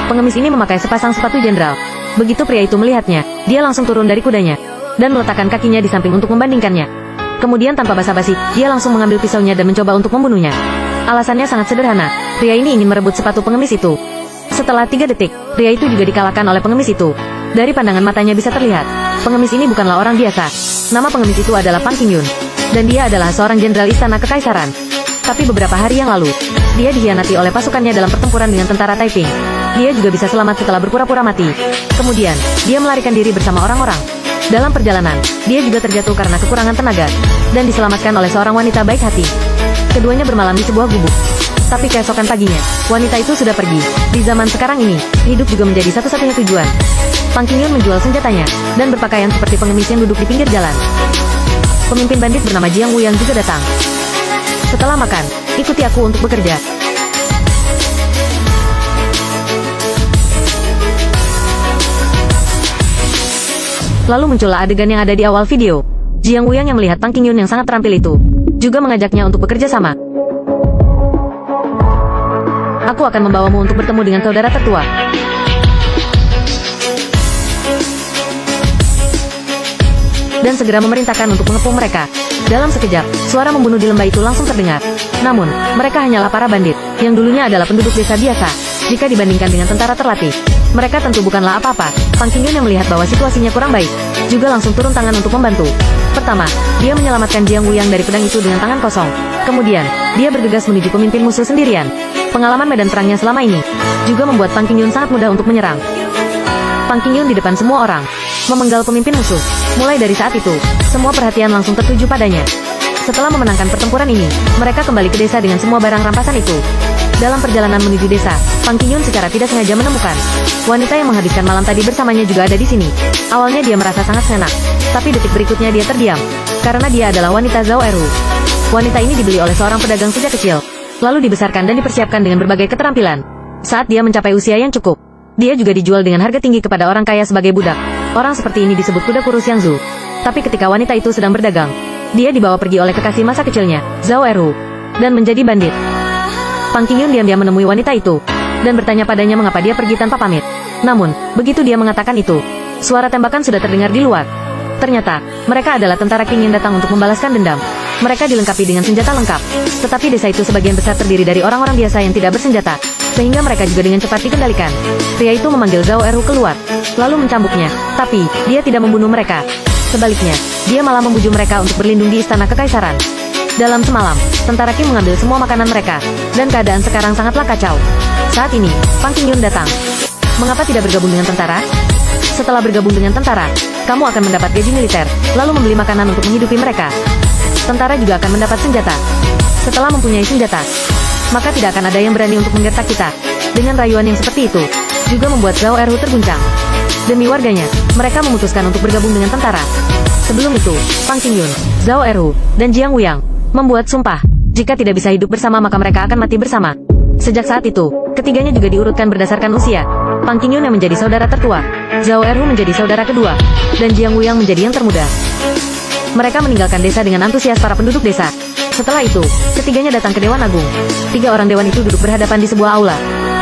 Pengemis ini memakai sepasang sepatu jenderal. Begitu pria itu melihatnya, dia langsung turun dari kudanya dan meletakkan kakinya di samping untuk membandingkannya. Kemudian tanpa basa-basi, dia langsung mengambil pisaunya dan mencoba untuk membunuhnya. Alasannya sangat sederhana, pria ini ingin merebut sepatu pengemis itu. Setelah 3 detik, pria itu juga dikalahkan oleh pengemis itu. Dari pandangan matanya bisa terlihat, pengemis ini bukanlah orang biasa. Nama pengemis itu adalah Pan Qingyun, dan dia adalah seorang jenderal istana kekaisaran. Tapi beberapa hari yang lalu, dia dikhianati oleh pasukannya dalam pertempuran dengan tentara Taiping. Dia juga bisa selamat setelah berpura-pura mati. Kemudian, dia melarikan diri bersama orang-orang. Dalam perjalanan, dia juga terjatuh karena kekurangan tenaga, dan diselamatkan oleh seorang wanita baik hati. Keduanya bermalam di sebuah gubuk. Tapi keesokan paginya, wanita itu sudah pergi. Di zaman sekarang ini, hidup juga menjadi satu-satunya tujuan. Pan Qingyun menjual senjatanya, dan berpakaian seperti pengemis yang duduk di pinggir jalan. Pemimpin bandit bernama Jiang Wuyang juga datang. Setelah makan, ikuti aku untuk bekerja. Lalu muncullah adegan yang ada di awal video. Jiang Wuyang yang melihat Pan Qingyun yang sangat terampil itu, juga mengajaknya untuk bekerja sama. Aku akan membawamu untuk bertemu dengan saudara tertua. Dan segera memerintahkan untuk mengepung mereka. Dalam sekejap, suara membunuh di lembah itu langsung terdengar. Namun, mereka hanyalah para bandit, yang dulunya adalah penduduk desa biasa. Jika dibandingkan dengan tentara terlatih, mereka tentu bukanlah apa-apa. Pan Qingyun yang melihat bahwa situasinya kurang baik, juga langsung turun tangan untuk membantu. Pertama, dia menyelamatkan Jiang Wuyang dari pedang itu dengan tangan kosong. Kemudian, dia bergegas menuju pemimpin musuh sendirian. Pengalaman medan perangnya selama ini, juga membuat Pan Qingyun sangat mudah untuk menyerang. Pan Qingyun di depan semua orang, memenggal pemimpin musuh. Mulai dari saat itu, semua perhatian langsung tertuju padanya. Setelah memenangkan pertempuran ini, mereka kembali ke desa dengan semua barang rampasan itu. Dalam perjalanan menuju desa, Pan Qingyun secara tidak sengaja menemukan wanita yang menghabiskan malam tadi bersamanya juga ada di sini. Awalnya dia merasa sangat senang, tapi detik berikutnya dia terdiam, karena dia adalah wanita Zhao Erhu. Wanita ini dibeli oleh seorang pedagang sejak kecil, lalu dibesarkan dan dipersiapkan dengan berbagai keterampilan. Saat dia mencapai usia yang cukup, dia juga dijual dengan harga tinggi kepada orang kaya sebagai budak. Orang seperti ini disebut kuda kurus Yangzu. Tapi ketika wanita itu sedang berdagang, dia dibawa pergi oleh kekasih masa kecilnya, Zhao Erhu, dan menjadi bandit. Pan Qingyun diam-diam menemui wanita itu, dan bertanya padanya mengapa dia pergi tanpa pamit. Namun, begitu dia mengatakan itu, suara tembakan sudah terdengar di luar. Ternyata, mereka adalah tentara Qing yang datang untuk membalaskan dendam. Mereka dilengkapi dengan senjata lengkap, tetapi desa itu sebagian besar terdiri dari orang-orang biasa yang tidak bersenjata, sehingga mereka juga dengan cepat dikendalikan. Pria itu memanggil Zhao Erhu keluar, lalu mencambuknya, tapi dia tidak membunuh mereka. Sebaliknya, dia malah membujuk mereka untuk berlindung di istana kekaisaran. Dalam semalam, tentara Qing mengambil semua makanan mereka, dan keadaan sekarang sangatlah kacau. Saat ini, Pan Qingyun datang. Mengapa tidak bergabung dengan tentara? Setelah bergabung dengan tentara, kamu akan mendapat gaji militer, lalu membeli makanan untuk menghidupi mereka. Tentara juga akan mendapat senjata. Setelah mempunyai senjata, maka tidak akan ada yang berani untuk menggertak kita. Dengan rayuan yang seperti itu, juga membuat Zhao Erhu terguncang. Demi warganya, mereka memutuskan untuk bergabung dengan tentara. Sebelum itu, Pan Qingyun, Zhao Erhu, dan Jiang Wuyang membuat sumpah, jika tidak bisa hidup bersama maka mereka akan mati bersama. Sejak saat itu, ketiganya juga diurutkan berdasarkan usia. Pan Qingyun yang menjadi saudara tertua, Zhao Erhu menjadi saudara kedua, dan Jiang Wuyang menjadi yang termuda. Mereka meninggalkan desa dengan antusias para penduduk desa. Setelah itu, ketiganya datang ke Dewan Agung. 3 orang dewan itu duduk berhadapan di sebuah aula.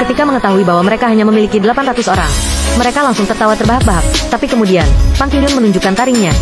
Ketika mengetahui bahwa mereka hanya memiliki 800 orang, mereka langsung tertawa terbahak-bahak. Tapi kemudian, Pan Qingyun menunjukkan taringnya.